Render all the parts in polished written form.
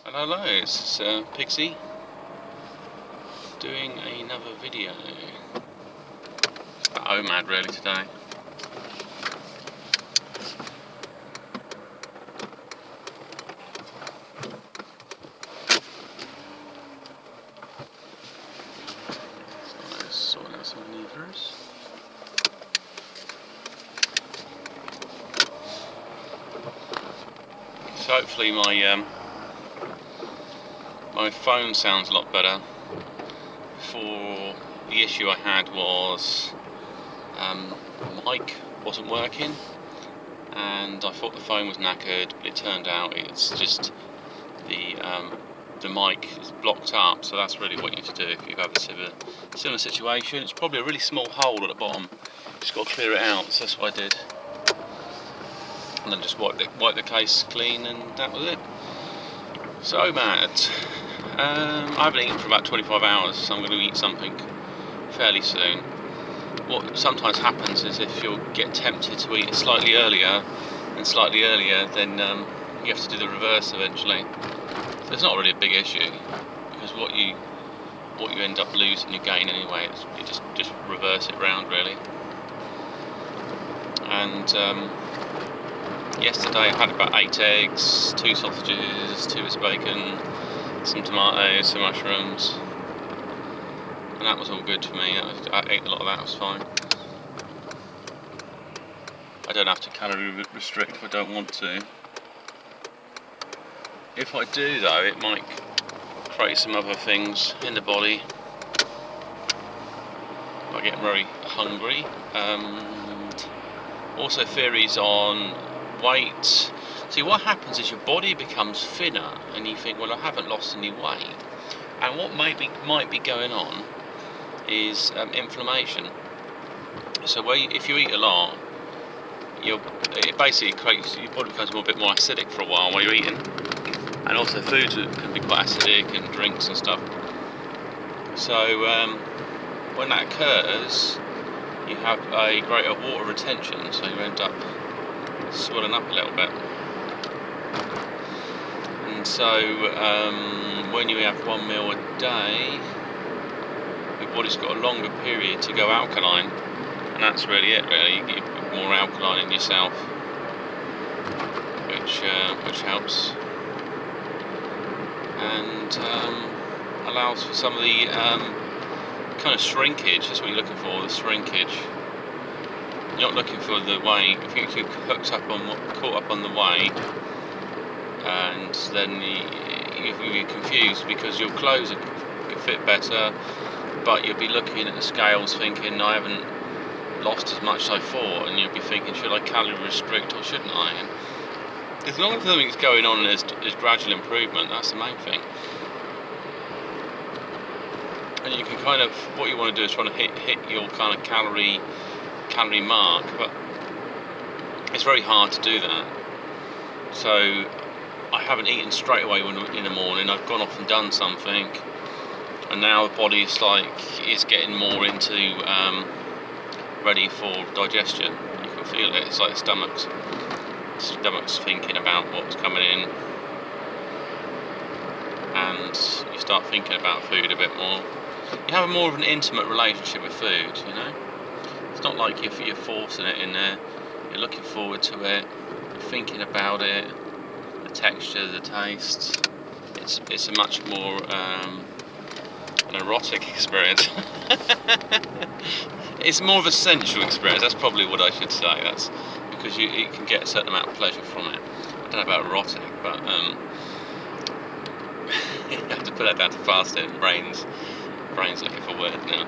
Hello, it's Pixie doing another video. It's about Omad really today. So let's sort out some levers. So hopefully my phone sounds a lot better. For the issue I had was the mic wasn't working, and I thought the phone was knackered, but it turned out it's just the mic is blocked up. So that's really what you need to do if you have a similar situation. It's probably a really small hole at the bottom. Just got to clear it out. So that's what I did, and then just wipe the case clean, and that was it. So Omad, I haven't eaten for about 25 hours, so I'm going to eat something fairly soon. What sometimes happens is if you get tempted to eat slightly earlier, then you have to do the reverse eventually. So it's not really a big issue, because what you end up losing, you gain anyway. You just reverse it round really. And yesterday I had about 8 eggs, 2 sausages, 2 bits of bacon, some tomatoes, some mushrooms, and that was all good for me. I ate a lot of that, it was fine. I don't have to calorie restrict if I don't want to. If I do though, it might create some other things in the body. I get very hungry. And also theories on weight. See, what happens is your body becomes thinner, and you think, well, I haven't lost any weight. And what might be going on is inflammation. So if you eat a lot, it basically creates, your body becomes a bit more acidic for a while you're eating. And also foods can be quite acidic, and drinks and stuff. So when that occurs, you have a greater water retention, so you end up swelling up a little bit. And so when you have one meal a day, your body's got a longer period to go alkaline, and that's really it. Really, you get more alkaline in yourself, which helps and allows for some of the kind of shrinkage. That's what you're looking for, the shrinkage. You're not looking for the weight. If you get caught up on the weight, and then you'll be confused because your clothes could fit better, but you'll be looking at the scales thinking, I haven't lost as much as I thought, and you'll be thinking, should I calorie restrict or shouldn't I? And as long as something's going on and there's gradual improvement, that's the main thing. And you can kind of, what you want to do is try to hit your kind of calorie mark, but it's very hard to do that. So I haven't eaten straight away in the morning. I've gone off and done something, and now the body is getting more into ready for digestion. You can feel it. It's like the stomach's thinking about what's coming in, and you start thinking about food a bit more. You have more of an intimate relationship with food, you know. It's not like you're forcing it in there. You're looking forward to it, you're thinking about it, the texture, the taste. It's a much more an erotic experience. It's more of a sensual experience. That's probably what I should say. That's because you can get a certain amount of pleasure from it. I don't know about erotic, but you have to put that down to fasting. Brain's looking for words now.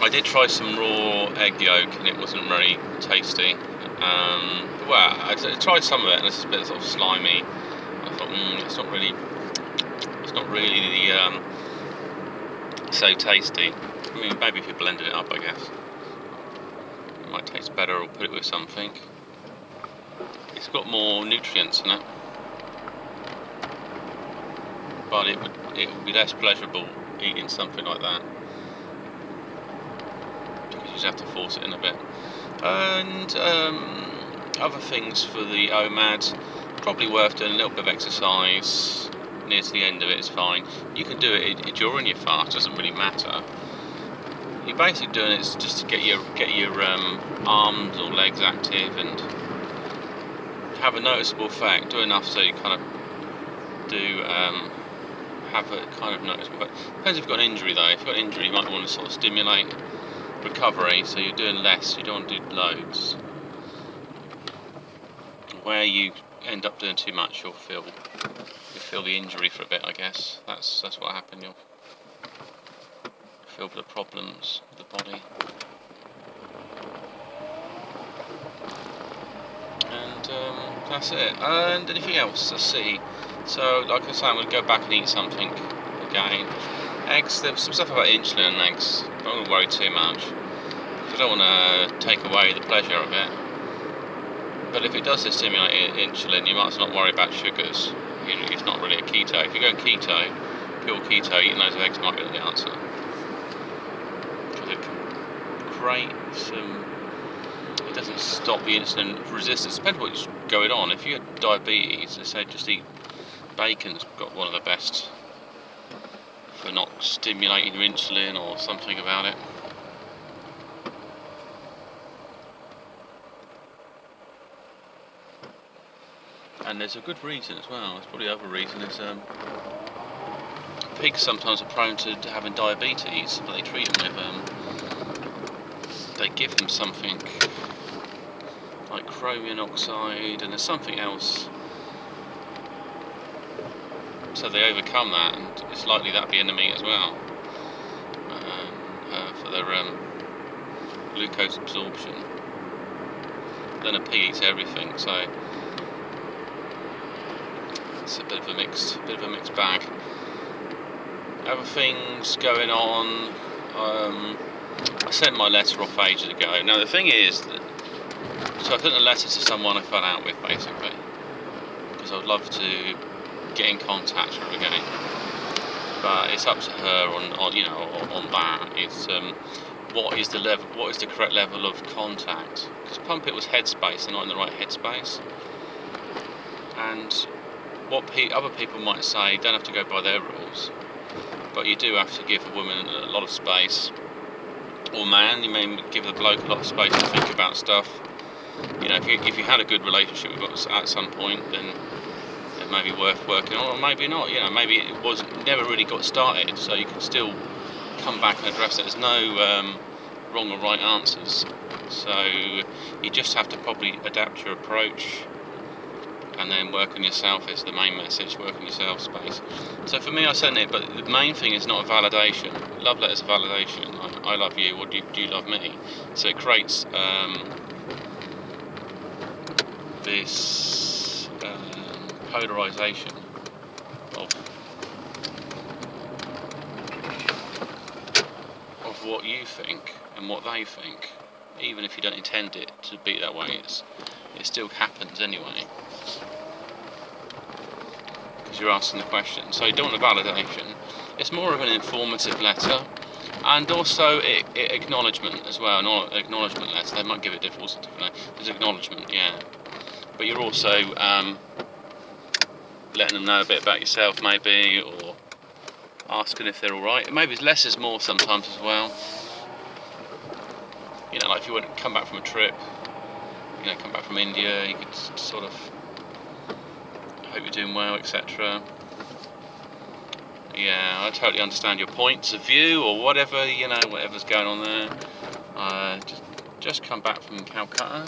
I did try some raw egg yolk, and it wasn't very tasty. Well, I tried some of it, and it's a bit sort of slimy. I thought, it's not really so tasty. I mean, maybe if you blended it up, I guess it might taste better, or put it with something. It's got more nutrients in it, but it would be less pleasurable eating something like that, because you just have to force it in a bit. And other things for the Omad, probably worth doing a little bit of exercise near to the end of it. It's fine. You can do it during your fast, doesn't really matter. You're basically doing it just to get your arms or legs active and have a noticeable effect. Do enough so you kind of do have a kind of noticeable effect. Depends if you've got an injury though. If you've got an injury, you might want to sort of stimulate recovery, so you're doing less. You don't want to do loads. Where you end up doing too much, you'll feel the injury for a bit. I guess that's what happened. You'll feel the problems with the body. And that's it. And anything else? Let's see. So, like I say, I'm going to go back and eat something again. Eggs, there's some stuff about insulin and eggs. I don't want to worry too much. I don't want to take away the pleasure of it. But if it does stimulate insulin, you might as well not worry about sugars. It's not really a keto. If you're going keto, pure keto, eating loads of eggs might be the answer. Because it can create some... It doesn't stop the insulin resistance. Depends what's going on. If you have diabetes, they say just eat bacon's got one of the best for not stimulating your insulin or something about it. And there's a good reason as well. There's probably other reason is pigs sometimes are prone to having diabetes, but they treat them with they give them something like chromium oxide, and there's something else, so they overcome that, and it's likely that'd be in the meat as well for their glucose absorption. Then a pig eats everything, so it's a bit of a mixed bag. Other things going on. I sent my letter off ages ago. Now the thing is that, so I sent a letter to someone I fell out with basically, because I would love to get in contact with her again. But it's up to her on that. It's what is the correct level of contact? Because Pump It was headspace, they're not in the right headspace. And what other people might say, you don't have to go by their rules, but you do have to give a woman a lot of space, or man, you may give the bloke a lot of space to think about stuff. You know, if you had a good relationship with us at some point, then it may be worth working on, or maybe not. You know, maybe it never really got started, so you can still come back and address it. There's no wrong or right answers, so you just have to probably adapt your approach. And then work on yourself is the main message. Work on yourself space. So for me, I sent it, but the main thing is not a validation. Love letters are validation. I love you, or do you love me? So it creates this polarization of what you think and what they think. Even if you don't intend it to be that way, it still happens anyway. Because you're asking the question. So you don't want a validation. It's more of an informative letter, and also acknowledgement as well. Not an acknowledgement letter. They might give it different. There's acknowledgement, yeah. But you're also letting them know a bit about yourself, maybe, or asking if they're all right. Maybe less is more sometimes as well. You know, like if you want to come back from a trip, you know, come back from India, you could sort of hope you're doing well, etc. Yeah, I totally understand your points of view, or whatever, you know, whatever's going on there. Just come back from Calcutta.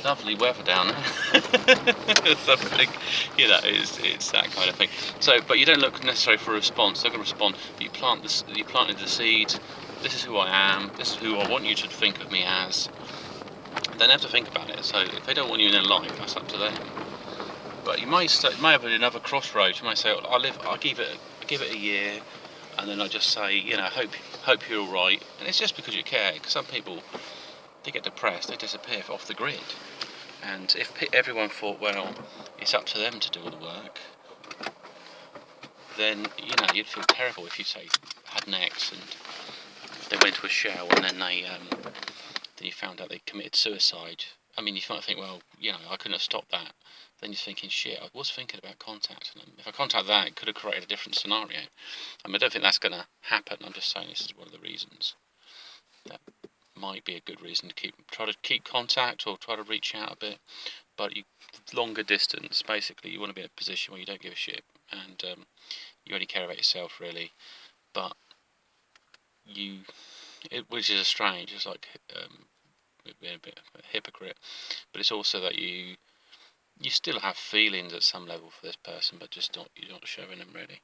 Lovely weather down there. Something, you know, it's that kind of thing. So, but you don't look necessarily for a response. They're going to respond. But you planted the seed. This is who I am. This is who I want you to think of me as. They have to think about it. So if they don't want you in their life, that's up to them. But you may have another crossroads. You may say, I'll give it a year, and then I just say, you know, hope you're all right. And it's just because you care. Because some people, they get depressed, they disappear off the grid. And if everyone thought, well, it's up to them to do all the work, then, you know, you'd feel terrible if you say had an ex and they went to a shower and then then you found out they committed suicide I mean, you might think, well, I couldn't have stopped that. Then you're thinking, shit, I was thinking about contacting them. If I contact that, it could have created a different scenario. I mean, I don't think that's going to happen. I'm just saying this is one of the reasons. That might be a good reason to try to keep contact or try to reach out a bit. But longer distance, basically, you want to be in a position where you don't give a shit and you only care about yourself, really. But which is strange. It's like being a bit of a hypocrite, but it's also that you still have feelings at some level for this person, but just you're not showing them, really,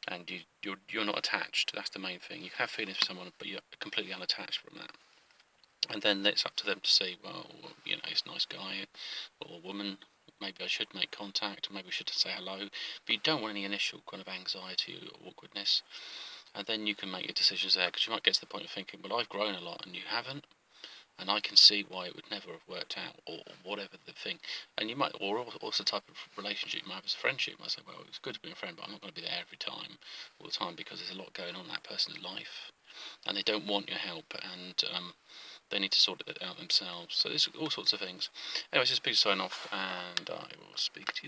and you're not attached. That's the main thing. You have feelings for someone, but you're completely unattached from that. And then it's up to them to see, well, he's a nice guy or woman. Maybe I should make contact, or maybe we should say hello. But you don't want any initial kind of anxiety or awkwardness. And then you can make your decisions there, because you might get to the point of thinking, well, I've grown a lot and you haven't, and I can see why it would never have worked out, or whatever the thing. And you might, or also the type of relationship you might have as a friendship. You might say, well, it's good to be a friend, but I'm not going to be there every time, all the time, because there's a lot going on in that person's life, and they don't want your help, and they need to sort it out themselves. So there's all sorts of things. Anyway, this is a big sign off, and I will speak to you.